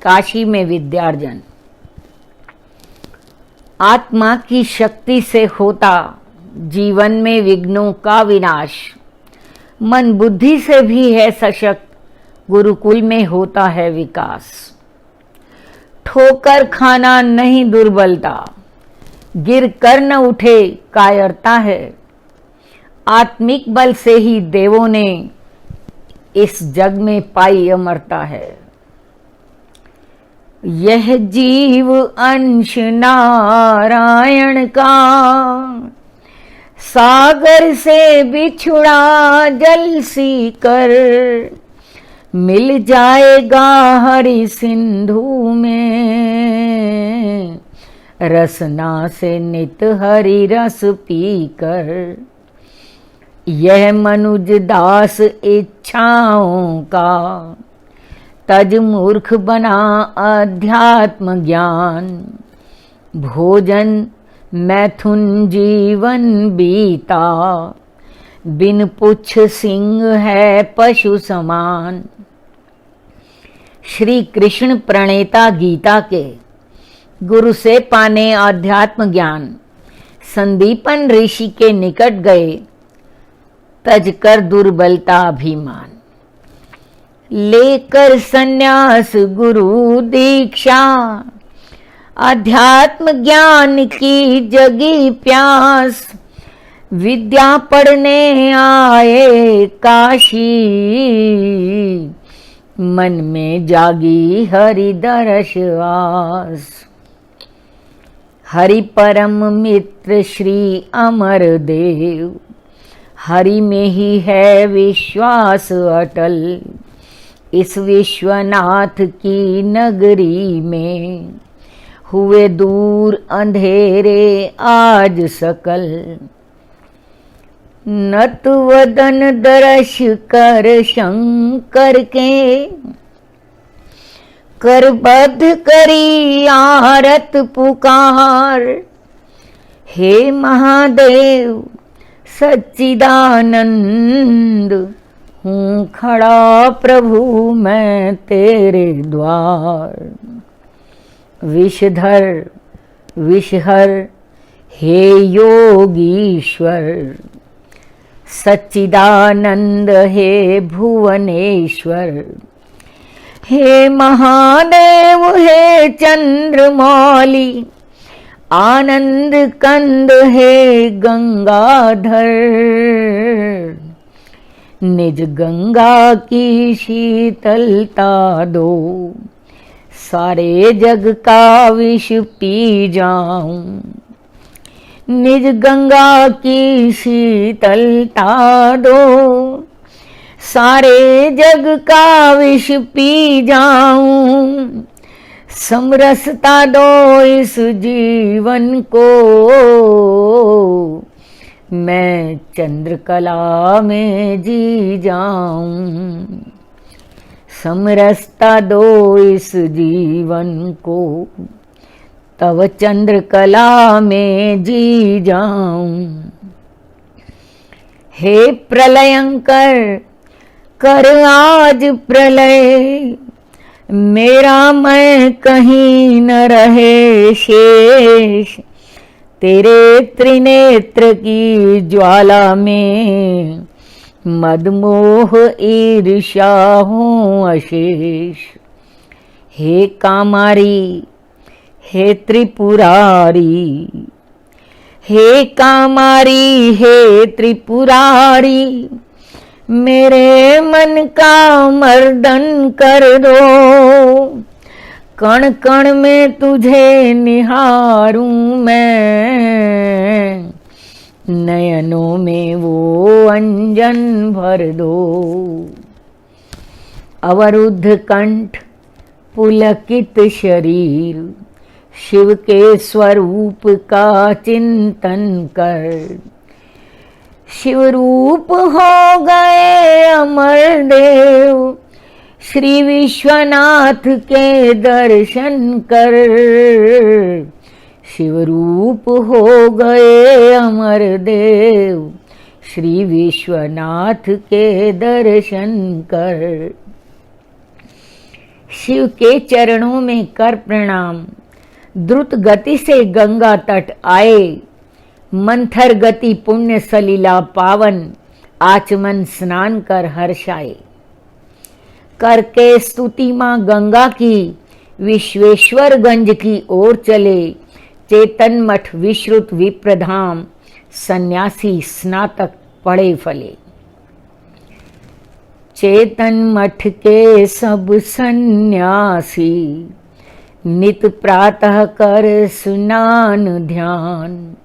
काशी में विद्यार्जन। आत्मा की शक्ति से होता जीवन में विघ्नों का विनाश। मन बुद्धि से भी है सशक्त, गुरुकुल में होता है विकास। ठोकर खाना नहीं दुर्बलता, गिर कर न उठे कायरता है। आत्मिक बल से ही देवों ने इस जग में पाई अमरता है। यह जीव अंश नारायण का, सागर से बिछुड़ा जल सी कर। मिल जाएगा हरि सिंधु में, रसना से नित हरि रस पीकर। यह मनुज दास इच्छाओं का, तज मूर्ख बना अध्यात्म ज्ञान। भोजन मैथुन जीवन बीता, बिन पुच्छ सिंह है पशु समान। श्री कृष्ण प्रणेता गीता के गुरु से पाने अध्यात्म ज्ञान, संदीपन ऋषि के निकट गए, तज कर दुर्बलता अभिमान। लेकर सन्यास गुरु दीक्षा, अध्यात्म ज्ञान की जगी प्यास। विद्या पढ़ने आए काशी, मन में जागी हरि दर्श आस। हरि परम मित्र श्री अमर देव, हरि में ही है विश्वास अटल। इस विश्वनाथ की नगरी में, हुए दूर अंधेरे आज सकल। नत वदन दर्श कर शंकर के, करबद्ध करी आरत पुकार। हे महादेव सच्चिदानंद, हूँ खड़ा प्रभु मैं तेरे द्वार। विषधर विषहर हे योगीश्वर, सच्चिदानंद हे भुवनेश्वर। हे महादेव हे चंद्रमौली, आनंद कंद हे गंगाधर। निज गंगा की शीतलता दो, सारे जग का विष पी जाऊं। निज गंगा की शीतलता दो, सारे जग का विष पी जाऊं। समरसता दो इस जीवन को, मैं चंद्रकला में जी जाऊं। समरसता दो इस जीवन को, तव चंद्रकला में जी जाऊं। हे प्रलयंकर कर आज प्रलय, मेरा मैं कहीं न रहे शेष। तेरे त्रिनेत्र की ज्वाला में, मदमोह ईर्ष्या हूँ अशेष। हे कामारी हे त्रिपुरारी, हे कामारी हे त्रिपुरारी। मेरे मन का मर्दन कर दो, कण कण में तुझे निहारूं मैं। नयनों में वो अंजन भर दो। अवरुद्ध कंठ पुलकित शरीर, शिव के स्वरूप का चिंतन कर। शिव रूप हो गए अमर देव, श्री विश्वनाथ के दर्शन कर। शिव रूप हो गए अमर देव, श्री विश्वनाथ के दर्शन कर। शिव के चरणों में कर प्रणाम। द्रुत गति से गंगा तट आए, मंथर गति पुण्य सलीला पावन, आचमन स्नान कर हर्षाए। करके स्तुति मां गंगा की, विश्वेश्वरगंज की ओर चले। चेतन मठ विश्रुत विप्रधाम, सन्यासी स्नातक पढ़े फले। चेतन मठ के सब सन्यासी, नित प्रातः कर स्नान ध्यान।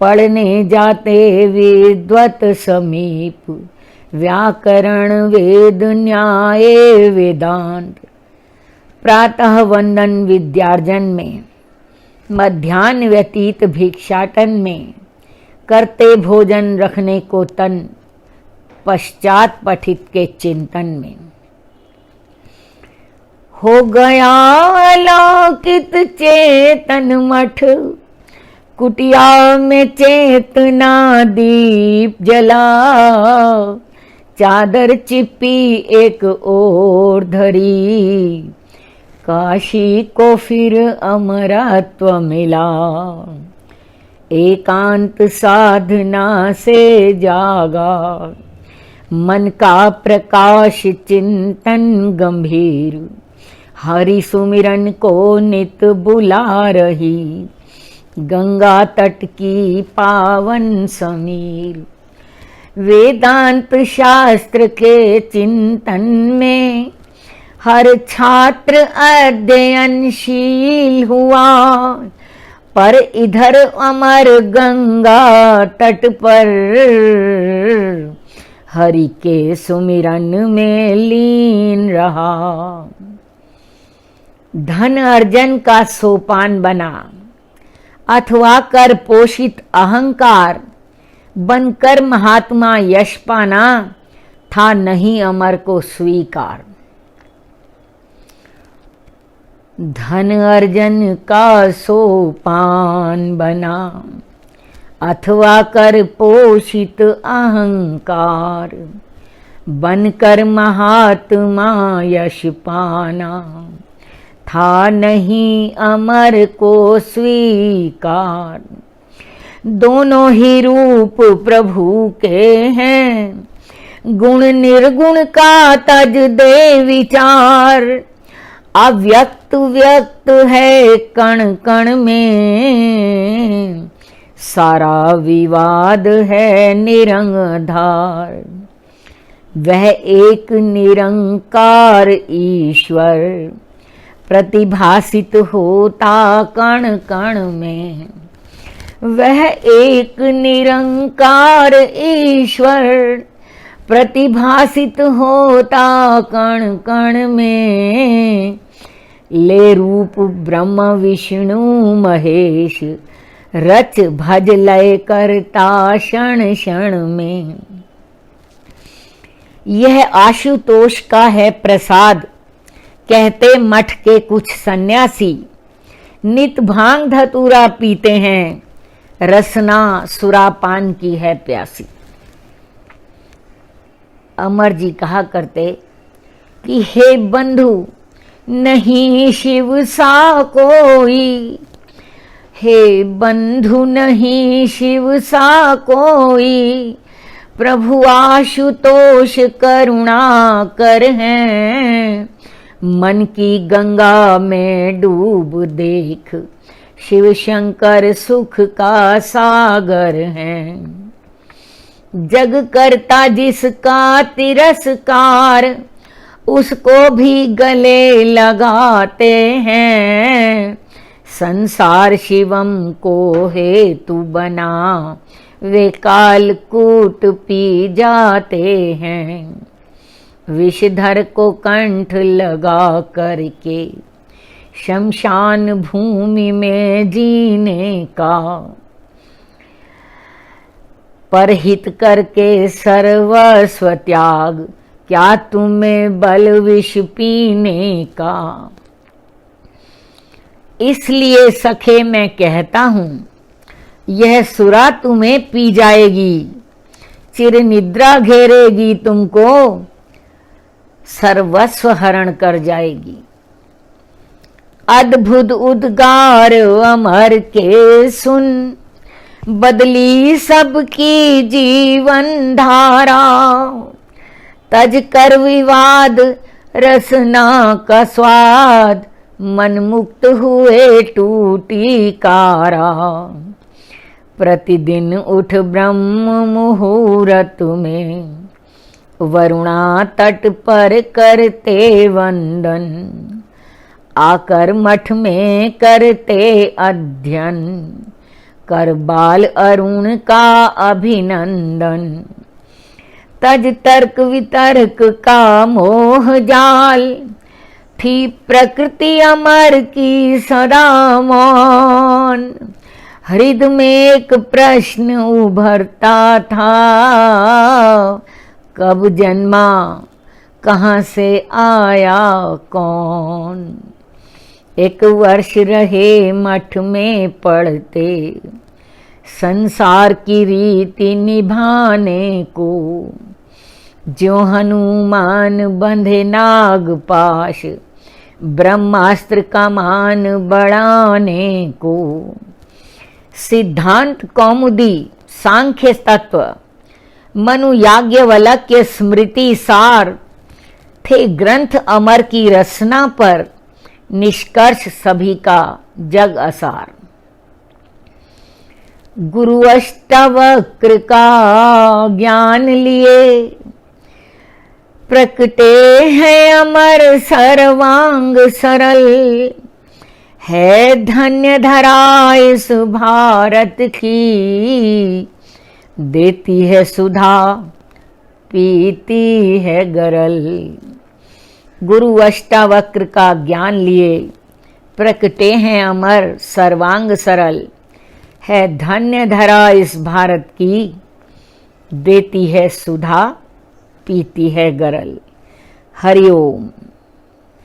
पढ़ने जाते विद्वत समीप, व्याकरण वेद न्याय वेदांत। प्रातः वंदन विद्यार्जन में, मध्याह्न व्यतीत भिक्षाटन में। करते भोजन रखने को तन, पश्चात पठित के चिंतन में। हो गया अलौकित चेतन मठ, कुटिया में चेतना दीप जला। चादर चिप्पी एक ओर धरी, काशी को फिर अमरत्व मिला। एकांत साधना से जागा, मन का प्रकाश चिंतन गंभीर। हरि सुमिरन को नित बुला रही, गंगा तट की पावन समीर। वेदांत शास्त्र के चिंतन में, हर छात्र अध्ययनशील हुआ। पर इधर अमर गंगा तट पर, हरि के सुमिरन में लीन रहा। धन अर्जन का सोपान बना, अथवा कर पोषित अहंकार। बनकर महात्मा यश पाना, था नहीं अमर को स्वीकार। धन अर्जन का सोपान बना, अथवा कर पोषित अहंकार। बनकर महात्मा यश पाना, था नहीं अमर को स्वीकार। दोनों ही रूप प्रभु के हैं, गुण निर्गुण का तज दे विचार। अव्यक्त व्यक्त है कण कण में, सारा विवाद है निरंगधार। वह एक निरंकार ईश्वर, प्रतिभासित होता कण कण में। वह एक निरंकार ईश्वर, प्रतिभासित होता कण कण में। ले रूप ब्रह्म विष्णु महेश, रच भज लय करता क्षण क्षण में। यह आशुतोष का है प्रसाद, कहते मठ के कुछ सन्यासी। नित भांग धतूरा पीते हैं, रसना सुरापान की है प्यासी। अमर जी कहा करते कि हे बंधु, नहीं शिव सा कोई। हे बंधु नहीं शिव सा कोई, प्रभु आशुतोष करुणा कर हैं। मन की गंगा में डूब देख, शिव शंकर सुख का सागर हैं। जग करता जिसका तिरस्कार, उसको भी गले लगाते हैं। संसार शिवम को हेतु बना, वे कालकूट पी जाते हैं। विषधर को कंठ लगा करके, शमशान भूमि में जीने का। परहित करके सर्वस्व त्याग, क्या तुम्हें बल विष पीने का। इसलिए सखे मैं कहता हूं, यह सुरा तुम्हें पी जाएगी। चिर निद्रा घेरेगी तुमको, सर्वस्व हरण कर जाएगी। अद्भुत उद्गार अमर के सुन, बदली सबकी जीवन धारा। तज कर विवाद रसना का स्वाद, मन मुक्त हुए टूटी कारा। प्रतिदिन उठ ब्रह्म मुहूर्त में, वरुणा तट पर करते वंदन। आकर मठ में करते अध्ययन, कर बाल अरुण का अभिनंदन। तज तर्क वितर्क का मोह जाल, थी प्रकृति अमर की सदा मौन। हृदय में एक प्रश्न उभरता था, कब जन्मा कहाँ से आया कौन। एक वर्ष रहे मठ में पढ़ते, संसार की रीति निभाने को। ज्यों हनुमान बंधे नाग पाश, ब्रह्मास्त्र का मान बढ़ाने को। सिद्धांत कौमुदी सांख्य तत्व, मनु याज्ञवल्क्य स्मृति सार थे ग्रंथ अमर की रचना पर, निष्कर्ष सभी का जग असार। गुरु अष्टावक्र का ज्ञान लिए, प्रकटे हैं अमर सर्वांग सरल। है धन्य धरा इस भारत की, देती है सुधा पीती है गरल। गुरु अष्टावक्र का ज्ञान लिए, प्रकटे हैं अमर सर्वांग सरल। है धन्य धरा इस भारत की, देती है सुधा पीती है गरल। हरिओम।